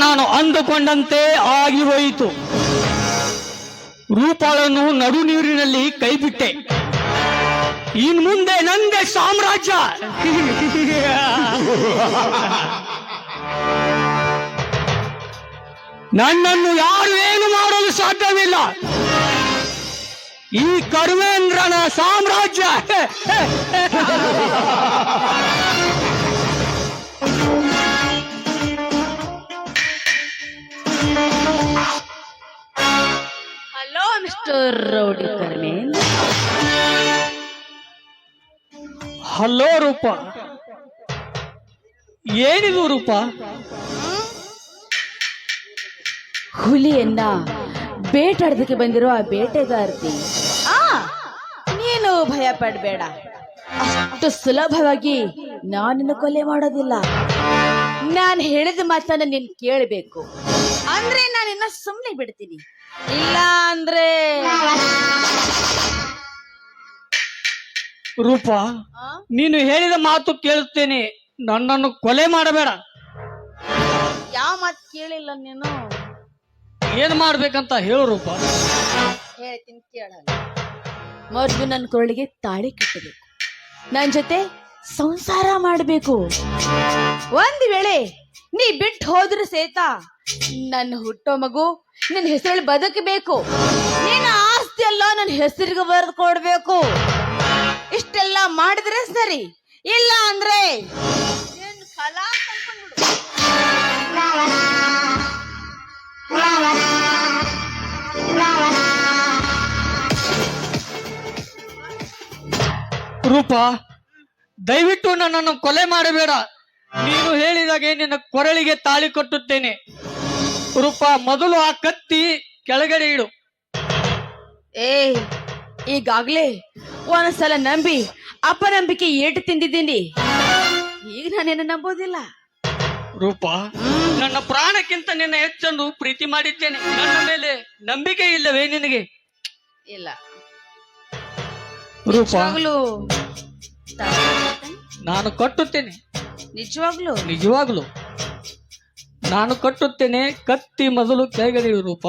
ನಾನು ಅಂದುಕೊಂಡಂತೆ ಆಗಿ ಹೋಯಿತು. ರೂಪಾಳನ್ನು ನಡು ನೀರಿನಲ್ಲಿ ಕೈಬಿಟ್ಟೆ. ಇನ್ ಮುಂದೆ ನಂದೇ ಸಾಮ್ರಾಜ್ಯ. ನನ್ನನ್ನು ಯಾರು ಏನು ಮಾಡಲು ಸಾಧ್ಯವಿಲ್ಲ. ಈ ಕರ್ಮೇಂದ್ರನ ಸಾಮ್ರಾಜ್ಯ. Hello mister rowdy Karmendra. Hello ರೂಪ. ಏನಿದು ರೂಪ? ಹುಲಿಯನ್ನ ಬೇಟಾಡೋದಕ್ಕೆ ಬಂದಿರೋ ಆ ಬೇಟೆಗಾರ್ತಿ. ನೀನು ಭಯ ಪಡಬೇಡ, ಅಷ್ಟು ಸುಲಭವಾಗಿ ನಾನಿನ್ನು ಕೊಲೆ ಮಾಡೋದಿಲ್ಲ. ನಾನು ಹೇಳಿದ ಮಾತನ್ನ ನೀನ್ ಕೇಳಬೇಕು, ಅಂದ್ರೆ ನಾನಿನ್ನ ಸುಮ್ಮನೆ ಬಿಡ್ತೀನಿ. ಇಲ್ಲ ಅಂದ್ರೆ ರೂಪ, ನೀನು ಹೇಳಿದ ಮಾತು ಕೇಳುತ್ತೇನೆ, ನನ್ನನ್ನು ಕೊಲೆ ಮಾಡಬೇಡ. ಯಾವ ಮಾತು ಕೇಳಿಲ್ಲ ನೀನು? ಏನ್ ಮಾಡ್ಬೇಕಂತ ಹೇಳು ರೂಪ. ಹೇಳ್ತೀನಿ ಕೇಳ. ಮೊದಲು ನನ್ನ ಕೊರಳಿಗೆ ತಾಳಿ ಕಟ್ಟಬೇಕು, ನನ್ನ ಜೊತೆ ಸಂಸಾರ ಮಾಡಬೇಕು. ಒಂದ್ ವೇಳೆ ನೀ ಬಿಟ್ಟು ಹೋದ್ರೆ ಸೇತ ನನ್ನ ಹುಟ್ಟೋ ಮಗು ನಿನ್ನ ಹೆಸರಲ್ಲಿ ಬದುಕಬೇಕು. ನಿನ್ನ ಆಸ್ತಿ ಎಲ್ಲ ನನ್ನ ಹೆಸರಿಗೆ ಬರೆದು ಕೊಡ್ಬೇಕು. ಇಷ್ಟೆಲ್ಲ ಮಾಡಿದ್ರೆ ಸರಿ, ಇಲ್ಲ ಅಂದ್ರೆ ರೂಪ, ದಯವಿಟ್ಟು ನನ್ನನ್ನು ಕೊಲೆ ಮಾಡಬೇಡ. ನೀನು ಹೇಳಿದಾಗೆ ನಿನ್ನ ಕೊರಳಿಗೆ ತಾಳಿ ಕಟ್ಟುತ್ತೇನೆ. ರೂಪ, ಮೊದಲು ಆ ಕತ್ತಿ ಕೆಳಗಡೆ ಇಡು. ಈಗಾಗ್ಲೇ ಒಂದ್ಸಲ ನಂಬಿ ಅಪನಂಬಿಕೆ ಏಟು ತಿಂದಿದ್ದೀನಿ. ಈಗ ನಾನೇನು ನಂಬೋದಿಲ್ಲ. ರೂಪ, ನನ್ನ ಪ್ರಾಣಕ್ಕಿಂತ ನಿನ್ನ ಹೆಚ್ಚನ್ನು ಪ್ರೀತಿ ಮಾಡಿದ್ದೇನೆ. ನನ್ನ ಮೇಲೆ ನಂಬಿಕೆ ಇಲ್ಲವೇ ನಿನಗೆ? ಇಲ್ಲ ರೂಪ, ನಾನು ಕಟ್ಟುತ್ತೇನೆ. ನಿಜವಾಗ್ಲು ನಾನು ಕಟ್ಟುತ್ತೇನೆ. ಕತ್ತಿ ಮೊದಲು ಕೆಳಗಡೆ ಇಡು ರೂಪ.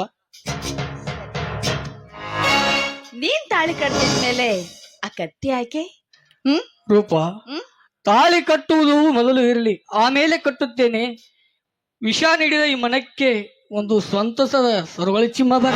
ನೀನ್ ತಾಳಿ ಕಟ್ಟಿದ್ಮೇಲೆ ಆ ಕತ್ತಿ ಯಾಕೆ? ರೂಪ, ತಾಳಿ ಕಟ್ಟುವುದು ಮೊದಲು ಇರಲಿ, ಆಮೇಲೆ ಕಟ್ಟುತ್ತೇನೆ. ವಿಷ ನೀಡಿದ ಈ ಮನಕ್ಕೆ ಒಂದು ಸಂತಸದ ಸರವಳಿ ಚಿಮ್ಮ ಬರ.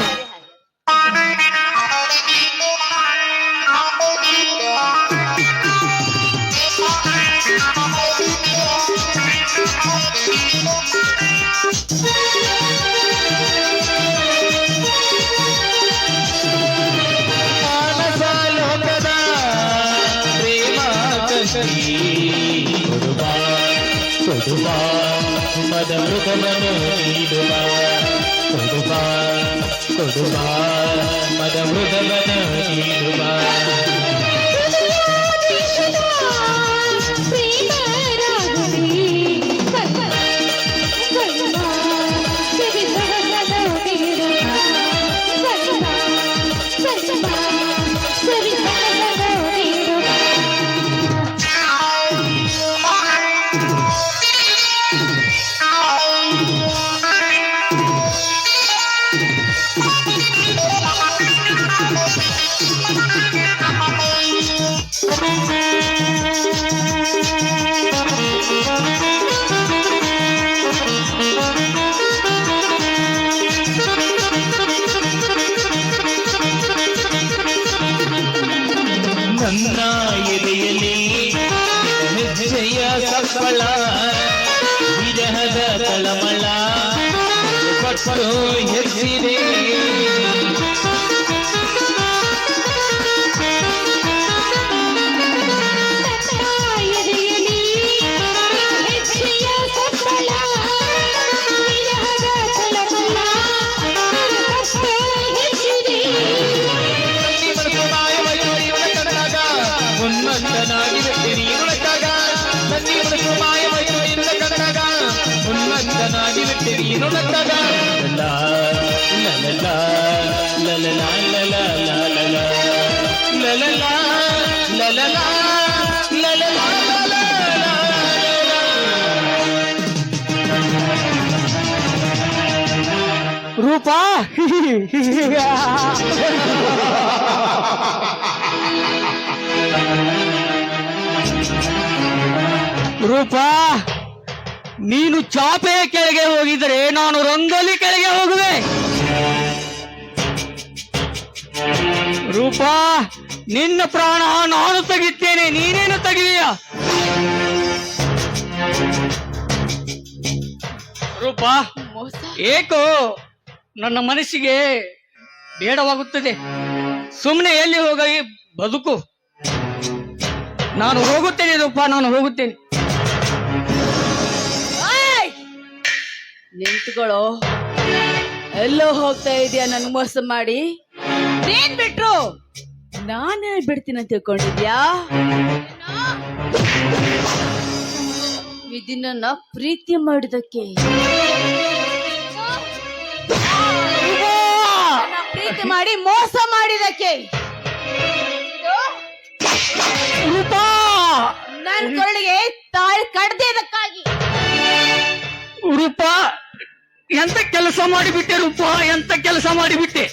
ಕೊಡುಬಾ ಮದ ಮೃಗವನ್ನು ನೀಡುವ, ಕೊಡುಬಾ ಮದ ಮೃಗವನ್ನು ನೀಡುವ. ನನ್ನ ಎಲೆಯಲ್ಲಿ ಹೆಜ್ಜೆಯ ಸಫಳ ವಿರಹದ ತಳಮಳ ಕೊಟ್ಟು ಹೆಜ್ಜಿದೆ. ಉನ್ಮತ್ತನಾಗಿ ಬಿಟ್ಟು ನೀನುಳಕ್ಕಾಗ ನನ್ನಿ ಮನಸ್ಸು ಮಾಯಮಯದಿಂದ ಕಡಗ. ಉನ್ಮತ್ತನಾಗಿ ಬಿಟ್ಟು ನೀನುಳಕ್ಕಾಗ. ಲಲಲ ಲಲಲ ಲಲಲ ಲಲಲ ಲಲಲ ಲಲಲ ಲಲಲ. ರೂಪಾ ರೂಪಾ, ನೀನು ಚಾಪೆಯ ಕೆಳಗೆ ಹೋಗಿದರೆ ನಾನು ರಂಗೋಲಿ ಕೆಳಗೆ ಹೋಗುವೆ. ರೂಪಾ, ನಿನ್ನ ಪ್ರಾಣ ನಾನು ತೆಗಿದ್ದೇನೆ, ನೀನೇನು ತೆಗಿಯ? ರೂಪಾ, ಮೋಸ ಏಕೋ ನನ್ನ ಮನಸ್ಸಿಗೆ ಬೇಡವಾಗುತ್ತದೆ. ಸುಮ್ಮನೆ ಎಲ್ಲಿ ಹೋಗಿ ಬದುಕು. ನಾನು ಹೋಗುತ್ತೇನೆ ರೂಪಾ, ನಾನು ಹೋಗುತ್ತೇನೆ. ನಿಂತ್ಕೊಳ್ಳೋ, ಎಲ್ಲೋ ಹೋಗ್ತಾ ಇದೀಯ ನನ್ ಮೋಸ ಮಾಡಿ? ನೀನ್ ಬಿಟ್ರು ನಾನೇ ಬಿಡ್ತೀನಿ ಅಂತ ತಿಳ್ಕೊಂಡಿದ್ಯಾ? ಇದನ್ನ ಪ್ರೀತಿ ಮಾಡಿದಕ್ಕೆ, ಪ್ರೀತಿ ಮಾಡಿ ಮೋಸ ಮಾಡಿದಕ್ಕೆ, ರೂಪಾ, ನನ್ ಕೊರಳಿಗೆ ತಾಳಿ ಕಡ್ದಿದ್ದಕ್ಕಾಗಿ. ರೂಪಾ, ಎಂತ ಕೆಲಸ ಮಾಡಿಬಿಟ್ಟೆ ರೂಪಾ, ಎಂತ ಕೆಲಸ ಮಾಡಿಬಿಟ್ಟೆ.